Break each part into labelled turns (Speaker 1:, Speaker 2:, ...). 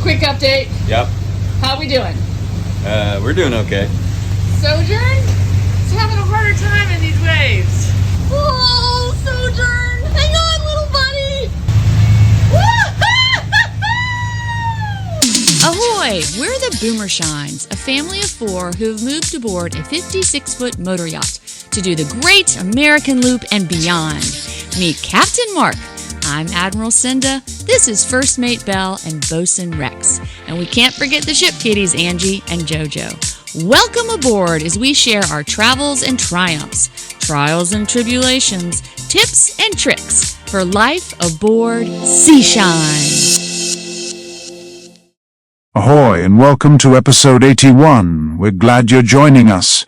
Speaker 1: Quick update.
Speaker 2: Yep.
Speaker 1: How we doing?
Speaker 2: We're doing okay.
Speaker 1: Sojourn is having a harder time in these waves. Whoa, Sojourn! Hang on, little buddy! Ahoy! We're the Boomershines, a family of 4 who've moved aboard a 56-foot motor yacht to do the Great American Loop and beyond. Meet Captain Mark. I'm Admiral Cinda. This is First Mate Belle and Bosun Rex. And we can't forget the ship kiddies, Angie and JoJo. Welcome aboard as we share our travels and triumphs, trials and tribulations, tips and tricks for life aboard Seashine.
Speaker 3: Ahoy and welcome to episode 81. We're glad you're joining us.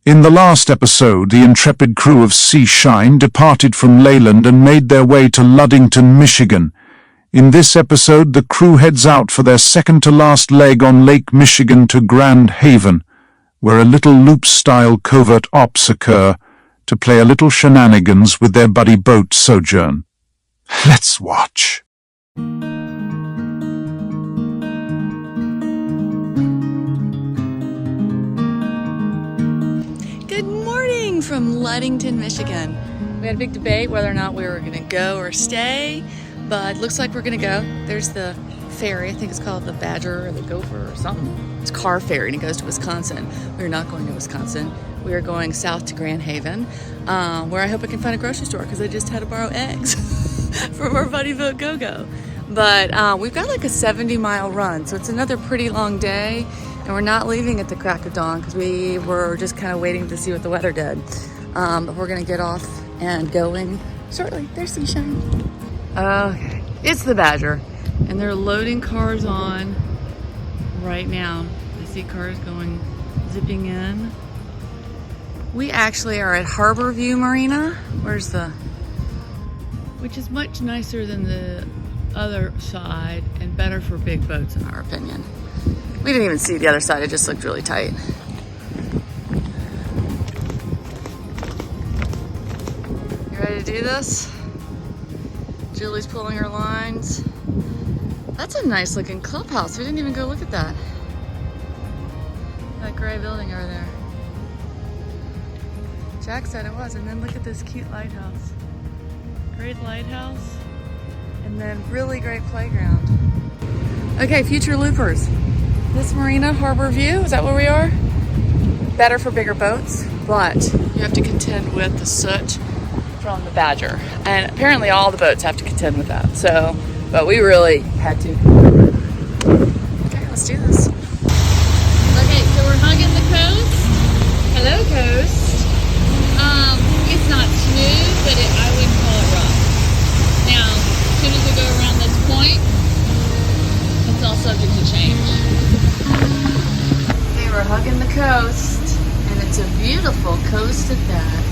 Speaker 3: In the last episode, the intrepid crew of Seashine departed from Leyland and made their way to Luddington, Michigan. In this episode, the crew heads out for their second-to-last leg on Lake Michigan to Grand Haven, where a little loop-style covert ops occur to play a little shenanigans with their buddy boat Sojourn. Let's watch.
Speaker 1: From Luddington, Michigan. We had a big debate whether or not we were going to go or stay, but looks like we're going to go. There's the ferry, I think it's called the Badger or the Gopher or something. It's a car ferry and it goes to Wisconsin. We're not going to Wisconsin. We are going south to Grand Haven, where I hope I can find a grocery store because I just had to borrow eggs from our buddy Vote Go-Go. But we've got like a 70-mile run, so it's another pretty long day. And we're not leaving at the crack of dawn because we were just kind of waiting to see what the weather did. But we're going to get off and going shortly. There's Seashine. Okay. It's the Badger. And they're loading cars on right now. I see cars going, zipping in. We actually are at Harbor View Marina. Which is much nicer than the other side and better for big boats in our opinion. We didn't even see the other side, it just looked really tight. You ready to do this? Julie's pulling her lines. That's a nice looking clubhouse. We didn't even go look at that. That gray building over there. Jack said it was, and then look at this cute lighthouse. Great lighthouse, and then really great playground. Okay, future loopers. This marina, Harbor View, is that where we are? Better for bigger boats, but you have to contend with the soot from the Badger. And apparently all the boats have to contend with that. So, but we really had to. Okay, let's do this. Okay, so we're hugging the coast. Hello, coast. It's not smooth, but I wouldn't call it rough. Now, as soon as we go around this point, it's all subject to change. Okay, we're hugging the coast, and it's a beautiful coast at that.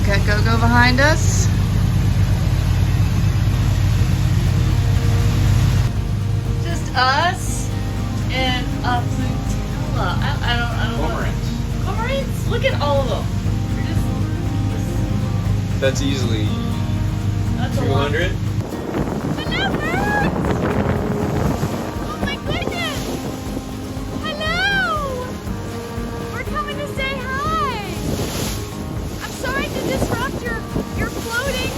Speaker 1: Got Go-Go behind us. Just us and a flotilla. I don't know. Cormorants? Look at all of them.
Speaker 2: That's easily 200.
Speaker 1: Hello, birds! Oh my goodness! Hello! We're coming to say hi! I'm sorry to disrupt your floating.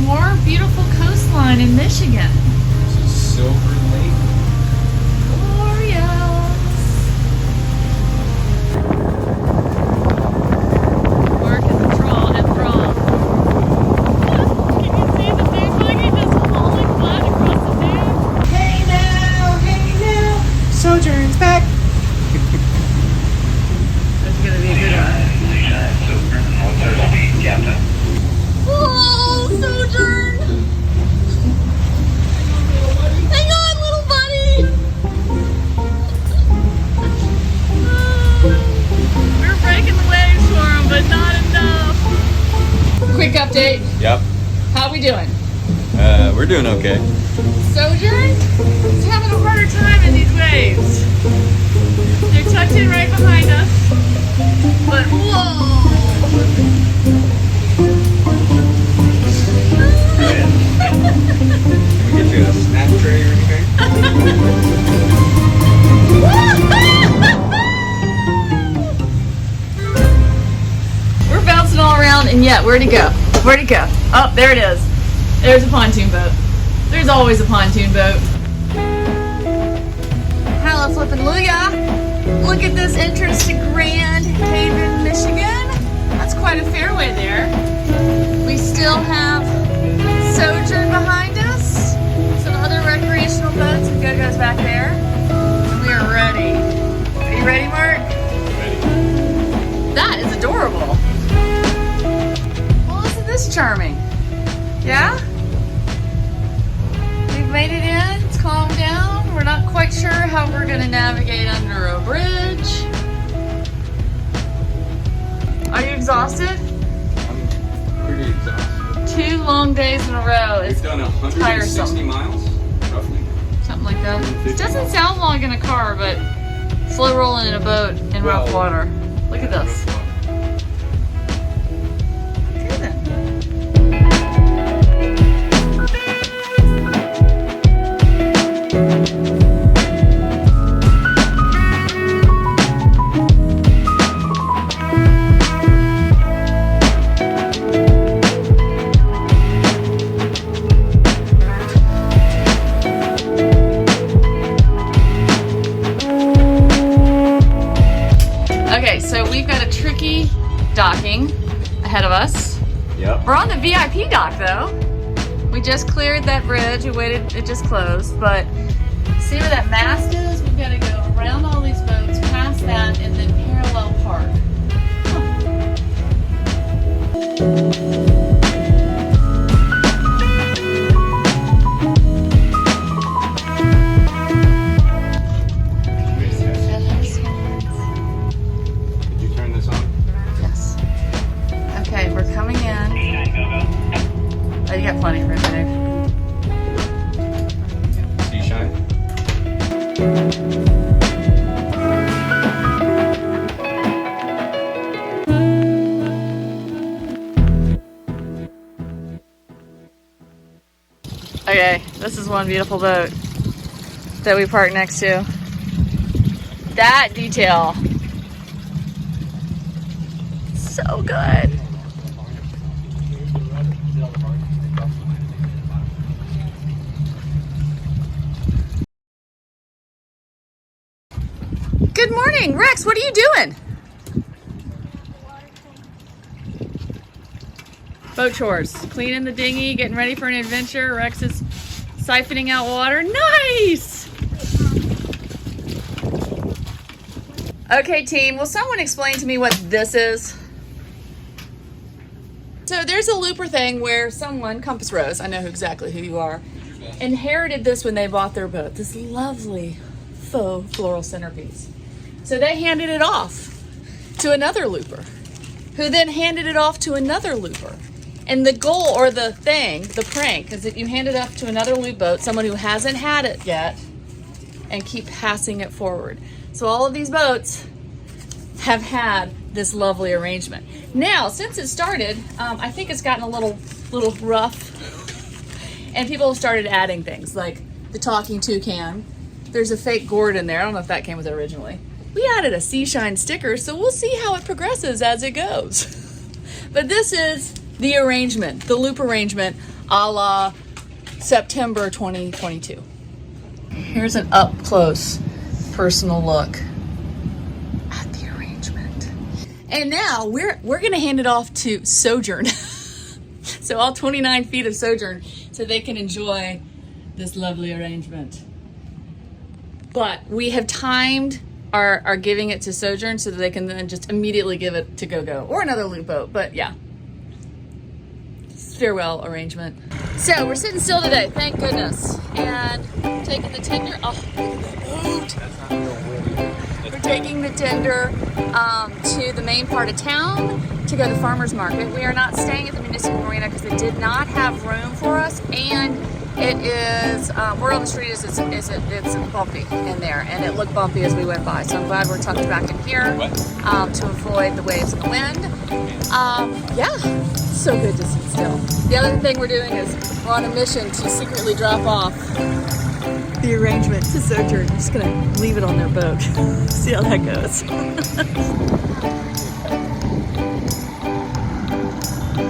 Speaker 1: More beautiful coastline in Michigan.
Speaker 2: This is Silver Lake.
Speaker 1: Glorious! Working the trawl and frog. Can you see the big buggy just falling flat across the dam?
Speaker 4: Hey now, Sojourn's back.
Speaker 1: That's gonna be a good one.
Speaker 5: What's our speed, Captain?
Speaker 1: Whoa, Sojourn! Hang on, little buddy! We're breaking the waves for him, but not enough. Quick update.
Speaker 2: Yep.
Speaker 1: How we doing?
Speaker 2: We're doing okay.
Speaker 1: Sojourn is having a harder time in these waves. They're tucked in right behind us. But whoa!
Speaker 2: We got a snack tray or anything?
Speaker 1: We're bouncing all around, and yet, where'd it go? Where'd it go? Oh, there it is. There's a pontoon boat. There's always a pontoon boat. Hallelujah! Look at this entrance to Grand Haven, Michigan. That's quite a fairway there. We still have Sojourn behind us. Some other recreational boats and go-go's back there. And we are ready. Are you ready, Mark?
Speaker 2: Ready.
Speaker 1: That is adorable. Well, isn't this charming? Yeah? We've made it in. It's calmed down. We're not quite sure how we're going to navigate under a bridge. Are you exhausted?
Speaker 2: I'm pretty exhausted.
Speaker 1: 2 long days in a row is
Speaker 2: We've done 160
Speaker 1: tiresome.
Speaker 2: miles, roughly.
Speaker 1: Something like that. It doesn't sound long in a car, but slow rolling in a boat in rough
Speaker 2: Well,
Speaker 1: water. Look at
Speaker 2: Yeah,
Speaker 1: this.
Speaker 2: rough water.
Speaker 1: Okay then. Okay, so we've got a tricky docking ahead of us.
Speaker 2: Yep.
Speaker 1: We're on the VIP dock though. We just cleared that bridge. We waited, it just closed, but see where that mast is? We've got to go around all these boats, past that, and then parallel park.
Speaker 2: Did you turn this on?
Speaker 1: Yes. Okay, we're coming in. Oh, you got plenty of room, Dave.
Speaker 2: Sea shine?
Speaker 1: Okay, this is one beautiful boat that we parked next to. That detail. So good. Good morning, Rex. What are you doing? Boat chores. Cleaning the dinghy, getting ready for an adventure. Rex is siphoning out water. Nice! Okay, team, will someone explain to me what this is? So there's a looper thing where someone, Compass Rose, I know exactly who you are, inherited this when they bought their boat. This lovely faux floral centerpiece. So they handed it off to another looper, who then handed it off to another looper. And the goal, or the thing, the prank, is that you hand it off to another loop boat, someone who hasn't had it yet, and keep passing it forward. So all of these boats have had this lovely arrangement. Now, since it started, I think it's gotten a little rough, and people have started adding things like the talking toucan. There's a fake gourd in there. I don't know if that came with it originally. We added a Sea Shine sticker, so we'll see how it progresses as it goes. But this is the arrangement, the loop arrangement, a la September 2022. Here's an up close, personal look at the arrangement. And now we're gonna hand it off to Sojourn. So all 29 feet of Sojourn, so they can enjoy this lovely arrangement. But we have timed our giving it to Sojourn so that they can then just immediately give it to Go-Go or another loop boat. But yeah, farewell arrangement. So we're sitting still today, thank goodness, and taking the tender. Oh, look at the boat. We're taking the tender to the main part of town to go to the farmers market. We are not staying at the municipal marina because they did not have room for us, and It is, word on the street is it's bumpy in there, and it looked bumpy as we went by. So I'm glad we're tucked back in here to avoid the waves and the wind. Yeah, so good to sit still. The other thing we're doing is we're on a mission to secretly drop off the arrangement to Sojourn. I'm just gonna leave it on their boat. See how that goes.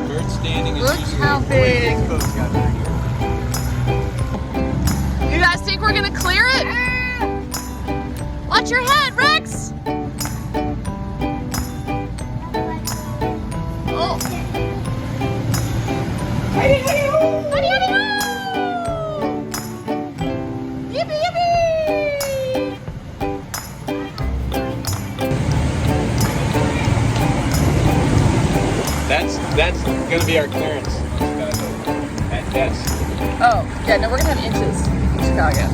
Speaker 2: Bird standing is
Speaker 1: Look how big. You guys think we're gonna clear it? Watch your head, Rex! Oh. Huddy, huddy, hoo! Yippee, yippee!
Speaker 2: That's gonna be our clearance. That's
Speaker 1: Oh, yeah, no, we're gonna have inches in Chicago.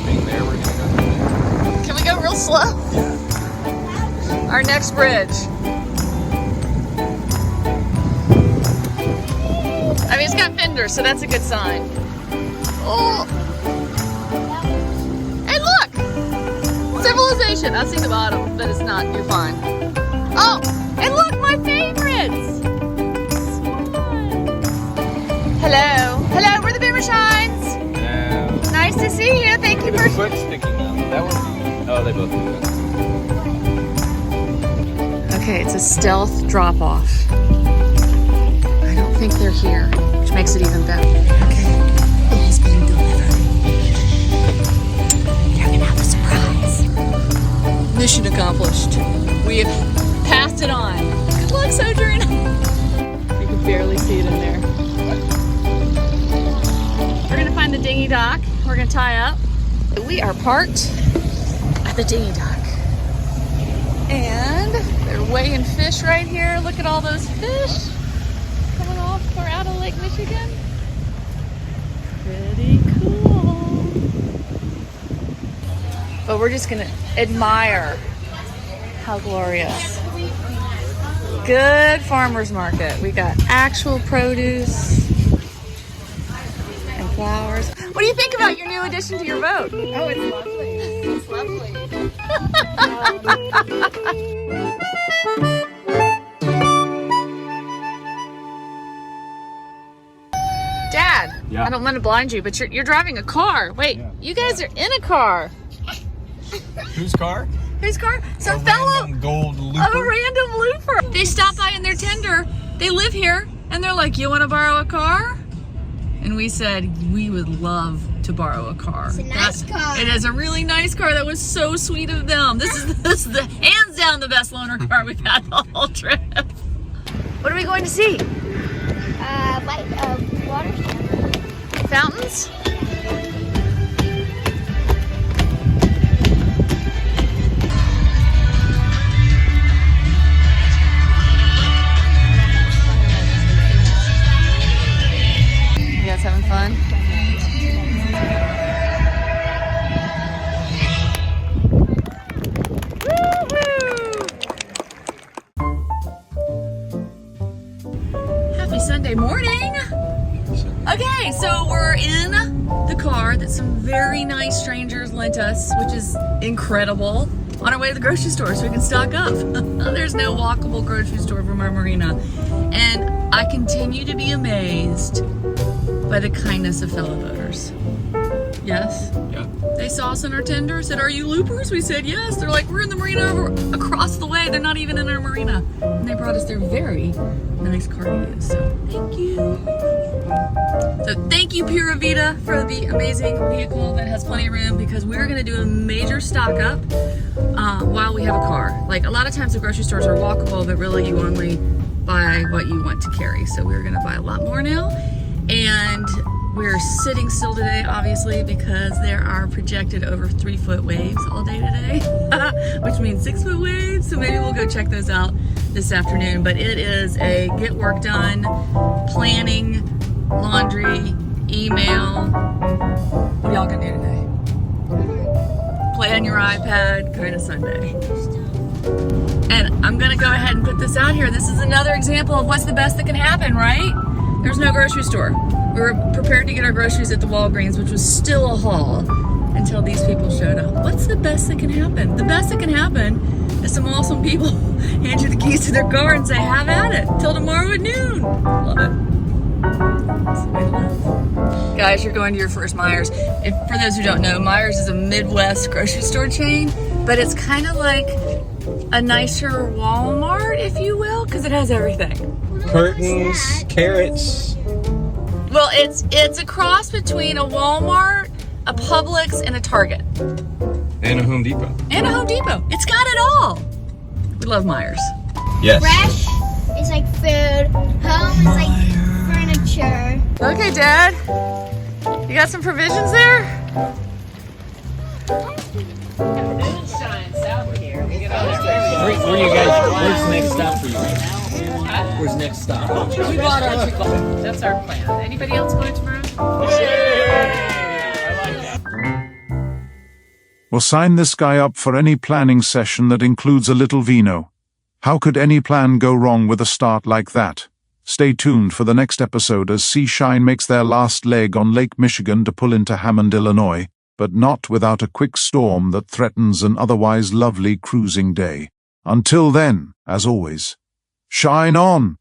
Speaker 2: being there. We're gonna go.
Speaker 1: Can we go real slow? Our next bridge. I mean, it's got fenders, so that's a good sign. Oh! Hey, look! Civilization. I see the bottom, but it's not. You're fine. Oh! And look, my favorites! Hello. Hello, we're the Boomershines.
Speaker 2: Hello.
Speaker 1: Nice to see you. Thank you
Speaker 2: Look
Speaker 1: for...
Speaker 2: at the foot sticking out. That one. Oh, they both do that.
Speaker 1: Okay, it's a stealth drop-off. I don't think they're here, which makes it even better. Okay, it has been delivered. You're gonna have a surprise. Mission accomplished. We have passed it on. Good luck, Sojourn. You can barely see it in there. We're gonna find the dinghy dock. We're gonna tie up. We are parked at the dinghy dock. And they're weighing fish right here. Look at all those fish coming off or out of Lake Michigan. Pretty cool. But we're just gonna admire how glorious. Good farmer's market. We got actual produce and flowers. What do you think about your new addition to your boat?
Speaker 4: Oh, it's lovely. It's lovely.
Speaker 1: Dad,
Speaker 2: Yeah.
Speaker 1: I don't want to blind you, but you're driving a car. Wait, you guys are in a car.
Speaker 2: Whose car?
Speaker 1: Whose car? Some
Speaker 2: A
Speaker 1: fellow,
Speaker 2: random gold
Speaker 1: a
Speaker 2: looper.
Speaker 1: random looper. They stop by in their tender. They live here, and they're like, "You want to borrow a car?" And we said we would love to borrow a car.
Speaker 6: It's a nice car.
Speaker 1: It is a really nice car. That was so sweet of them. This is the hands down the best loaner car we've had the whole trip. What are we going to see?
Speaker 6: Water.
Speaker 1: Fountains? You guys having fun? Happy Sunday morning! Okay, so we're in the car that some very nice strangers lent us, which is incredible, on our way to the grocery store so we can stock up. There's no walkable grocery store from our marina. And I continue to be amazed by the kindness of fellow boaters. Yes?
Speaker 2: Yeah.
Speaker 1: They saw us in our tender, said, "Are you loopers?" We said, "Yes." They're like, "We're in the marina over across the way." They're not even in our marina. And they brought us their very nice car to use. So thank you. So thank you, Pura Vida, for the amazing vehicle that has plenty of room, because we're gonna do a major stock up while we have a car. Like, a lot of times the grocery stores are walkable, but really you only buy what you want to carry. So we're gonna buy a lot more now. And we're sitting still today, obviously, because there are projected over 3-foot waves all day today, which means 6-foot waves. So maybe we'll go check those out this afternoon. But it is a get work done, planning, laundry, email. What are y'all gonna do today? Play on your iPad kind of Sunday. And I'm gonna go ahead and put this out here. This is another example of what's the best that can happen, right? There's no grocery store. We were prepared to get our groceries at the Walgreens, which was still a haul until these people showed up. What's the best that can happen? The best that can happen is some awesome people hand you the keys to their car and say, have at it, till tomorrow at noon. Love it. That's the way to live. Guys, you're going to your first Meijer's. For those who don't know, Meijer's is a Midwest grocery store chain, but it's kind of like a nicer Walmart, if you will, because it has everything.
Speaker 2: Curtains, carrots.
Speaker 1: Well, it's a cross between a Walmart, a Publix, and a Target.
Speaker 2: And a Home Depot.
Speaker 1: And a Home Depot. It's got it all. We love Meijer's.
Speaker 2: Yes.
Speaker 4: Fresh is like food. Home is like furniture.
Speaker 1: Okay, Dad. You got some provisions there?
Speaker 2: Where you guys? Where's the next stop for you? Where's the next stop?
Speaker 1: We bought our chicken. That's our plan. Anybody else going tomorrow?
Speaker 3: We'll sign this guy up for any planning session that includes a little vino. How could any plan go wrong with a start like that? Stay tuned for the next episode as Sea Shine makes their last leg on Lake Michigan to pull into Hammond, Illinois, but not without a quick storm that threatens an otherwise lovely cruising day. Until then, as always, shine on!